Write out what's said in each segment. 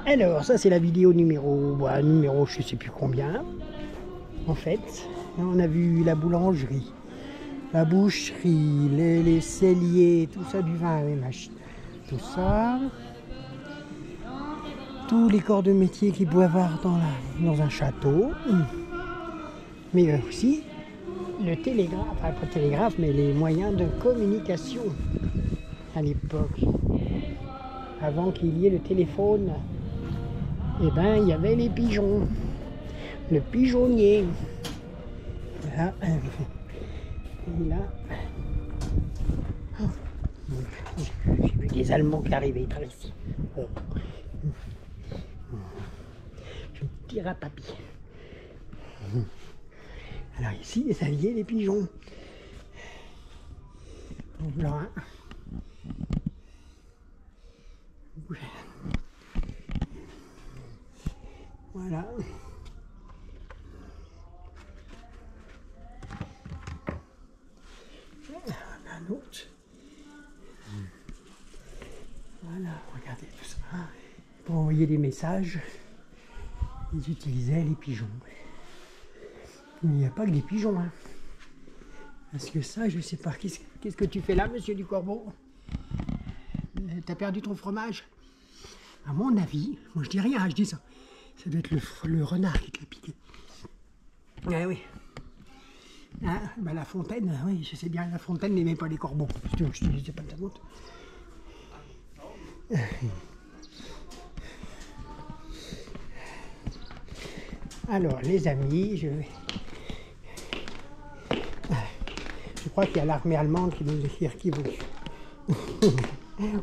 Alors, ça c'est la vidéo numéro je sais plus combien. En fait, on a vu la boulangerie, la boucherie, les celliers, tout ça, du vin, les machines, tout ça. Tous les corps de métier qu'il peut y avoir dans un château. Mais aussi le télégraphe, enfin pas le télégraphe, mais les moyens de communication à l'époque. Avant qu'il y ait le téléphone, eh ben, il y avait les pigeons, le pigeonnier. Là, et là, j'ai vu des Allemands qui arrivaient par ici. Oh. Je me tire à papy. Alors ici, les alliés, les pigeons. Voilà. Voilà. Un autre. Voilà, regardez tout ça. Pour envoyer des messages, ils utilisaient les pigeons. Mais il n'y a pas que des pigeons. Hein. Parce que ça, je sais pas. Qu'est-ce que tu fais là, monsieur du Corbeau? T'as perdu ton fromage? À mon avis, moi je dis rien, je dis ça. Ça doit être le renard qui te l'a piqué. Ah oui. Ah, bah la fontaine, oui, je sais bien, la fontaine n'aimait pas les corbeaux. Je te disais pas de ta faute. Alors, les amis, je crois qu'il y a l'armée allemande qui nous écrit qui veut.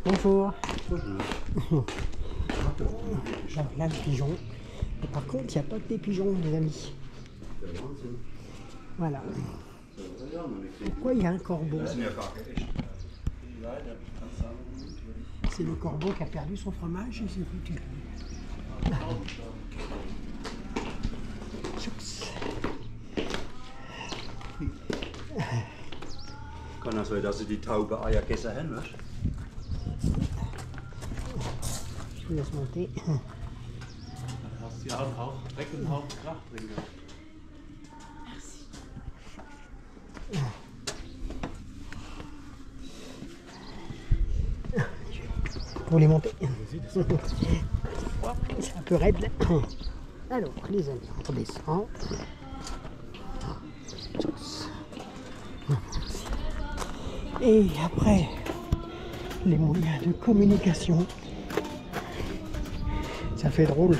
Bonjour. Bonjour. Là, le pigeon. Et par contre, il n'y a pas que des pigeons, les amis. Voilà. Pourquoi il y a un corbeau? C'est le corbeau qui a perdu son fromage et c'est foutu. Kann das sein, dass sie die Taube Eier gegessen haben, weißt? Je vous laisse monter. Dann hast du ja einen Hauch Dreck und einen Hauch Krach drin gehabt. Pour les monter. C'est un peu raide là. Alors, les amis, on redescend. Et après, les moyens de communication. Ça fait drôle.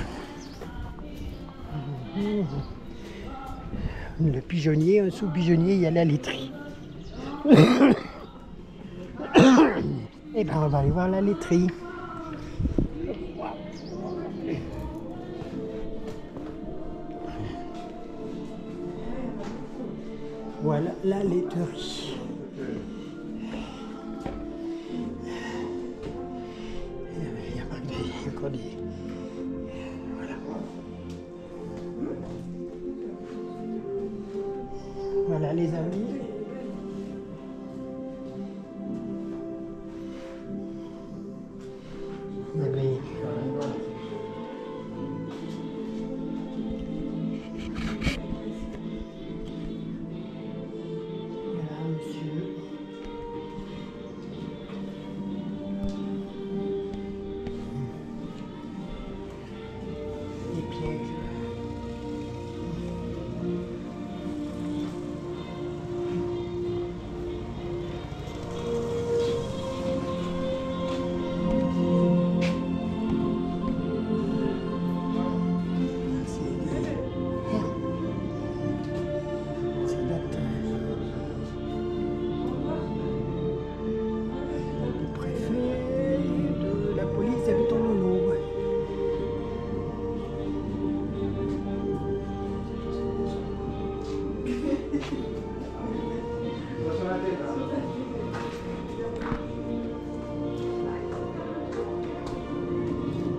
Le pigeonnier, un sous-pigeonnier, il y a la laiterie. Et ben on va aller voir la laiterie. Voilà la laiterie. Il y a pas que des encore des. Voilà. Voilà les amis. Il y avait voilà, monsieur. Les pièges.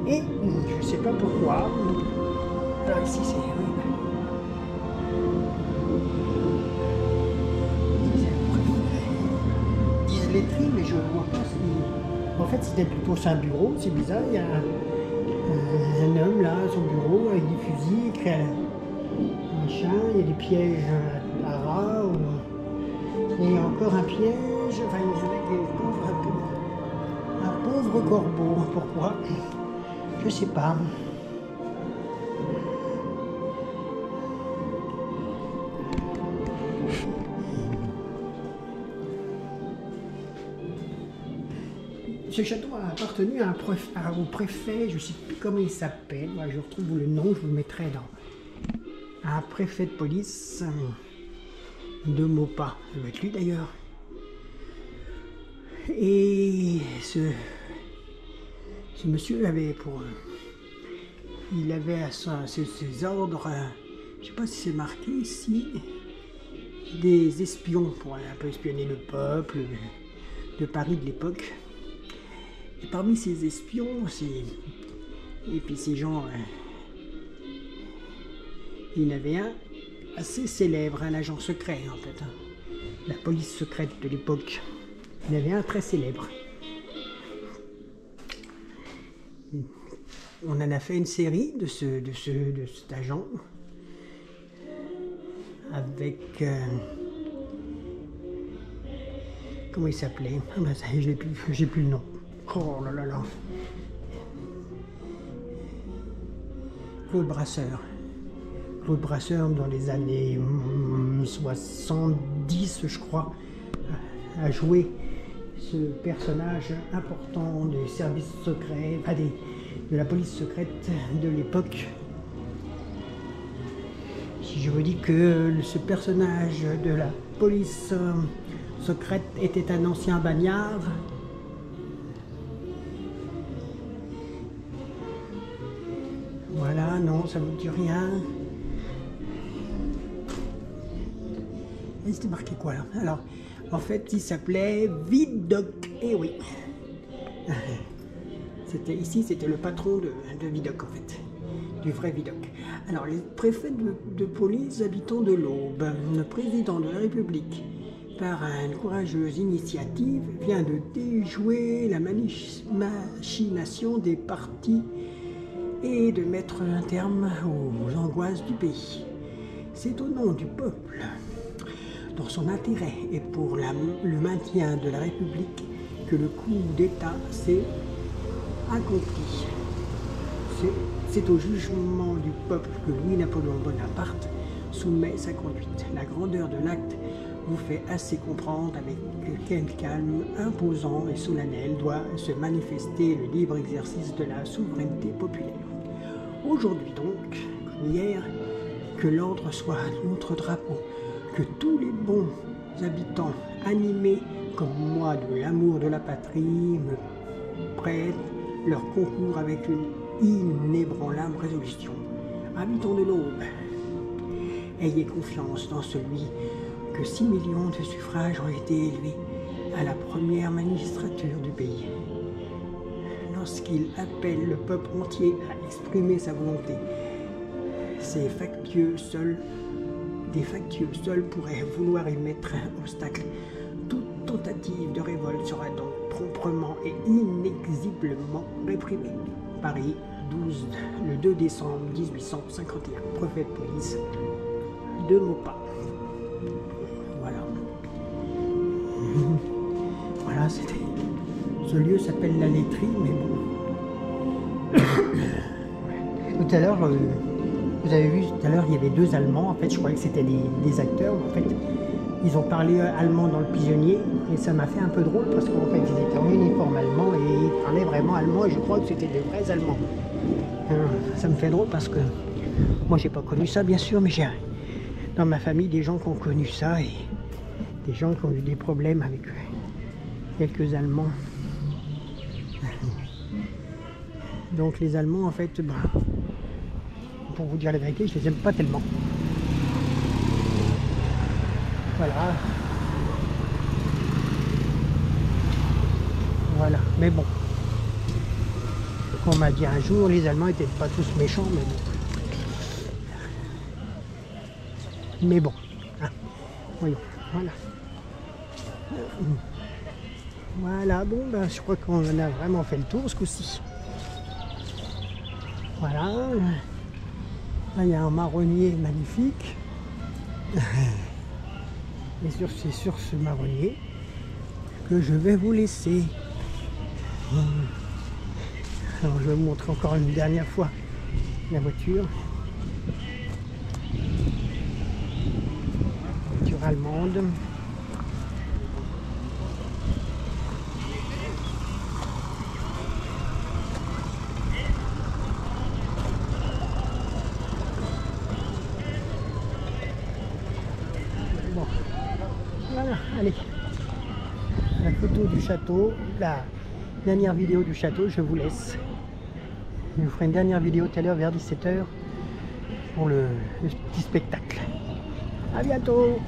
Et je ne sais pas pourquoi. Alors ici c'est... Ils disent laiterie, mais je vois pas si... En fait c'était plutôt un bureau, c'est bizarre, il y a là, son bureau, avec des fusils, écrit à machin, il y a des pièges à rats, et encore un piège, enfin il y avait des pauvres, un pauvre corbeau. Pourquoi? Je sais pas. Ce château a appartenu au préfet, je ne sais plus comment il s'appelle, voilà, je retrouve le nom, je vous le mettrai dans un préfet de police de Maupas, ça doit être lui d'ailleurs. Et ce monsieur avait il avait à ses ordres, je ne sais pas si c'est marqué ici, des espions pour un peu espionner le peuple de Paris de l'époque. Et parmi ces espions, et puis ces gens, il y en avait un assez célèbre, un agent secret en fait, la police secrète de l'époque. Il y en avait un très célèbre. On en a fait une série de cet agent avec comment il s'appelait? Ah ben ça, j'ai plus le nom. Oh là là là. Claude Brasseur. Claude Brasseur, dans les années 70, je crois, a joué ce personnage important des services secrets, enfin de la police secrète de l'époque. Si je vous dis que ce personnage de la police secrète était un ancien bagnard, voilà, non, ça ne vous dit rien. Et c'était marqué quoi là? Alors, en fait, il s'appelait Vidocq. Eh oui. Ici, c'était le patron de Vidocq, en fait. Du vrai Vidocq. Alors, les préfets de police habitants de l'Aube, le président de la République, par une courageuse initiative, vient de déjouer la machination des partis et de mettre un terme aux angoisses du pays. C'est au nom du peuple, dans son intérêt et pour le maintien de la République, que le coup d'État s'est accompli. C'est au jugement du peuple que Louis-Napoléon Bonaparte soumet sa conduite. La grandeur de l'acte vous fait assez comprendre avec quel calme imposant et solennel doit se manifester le libre exercice de la souveraineté populaire. Aujourd'hui donc, comme hier, que l'ordre soit notre drapeau, que tous les bons habitants animés comme moi de l'amour de la patrie me prêtent leur concours avec une inébranlable résolution. Habitants de l'Aube, ayez confiance dans celui que 6 millions de suffrages ont été élevés à la première magistrature du pays. Lorsqu'il appelle le peuple entier à exprimer sa volonté, des factieux seuls pourraient vouloir y mettre un obstacle. Toute tentative de révolte sera donc promptement et inexorablement réprimée. Paris, le 2 décembre 1851, préfet de police de Maupas. Voilà. Voilà, c'était. Ce lieu s'appelle la laiterie, mais bon. Tout à l'heure, vous avez vu, tout à l'heure, il y avait 2 Allemands. En fait, je croyais que c'était des acteurs, mais en fait, ils ont parlé allemand dans le pigeonnier, et ça m'a fait un peu drôle parce qu'en fait, ils étaient en uniforme allemand et ils parlaient vraiment allemand, et je crois que c'était des vrais Allemands. Ça me fait drôle parce que moi, j'ai pas connu ça, bien sûr, mais j'ai dans ma famille des gens qui ont connu ça et des gens qui ont eu des problèmes avec quelques Allemands. Donc les Allemands, en fait, pour vous dire la vérité, je les aime pas tellement. Voilà. Voilà, mais bon. On m'a dit un jour, les Allemands n'étaient pas tous méchants, mais bon. Mais bon. Ah. Voyons, voilà. Voilà, bon, ben, je crois qu'on en a vraiment fait le tour ce coup-ci. Voilà. Là, il y a un marronnier magnifique. Et c'est sur ce marronnier que je vais vous laisser. Alors, je vais vous montrer encore une dernière fois la voiture. Voiture allemande. Bon, voilà, allez. La photo du château, la dernière vidéo du château, je vous laisse. Je vous ferai une dernière vidéo tout à l'heure vers 17 h pour le petit spectacle. À bientôt.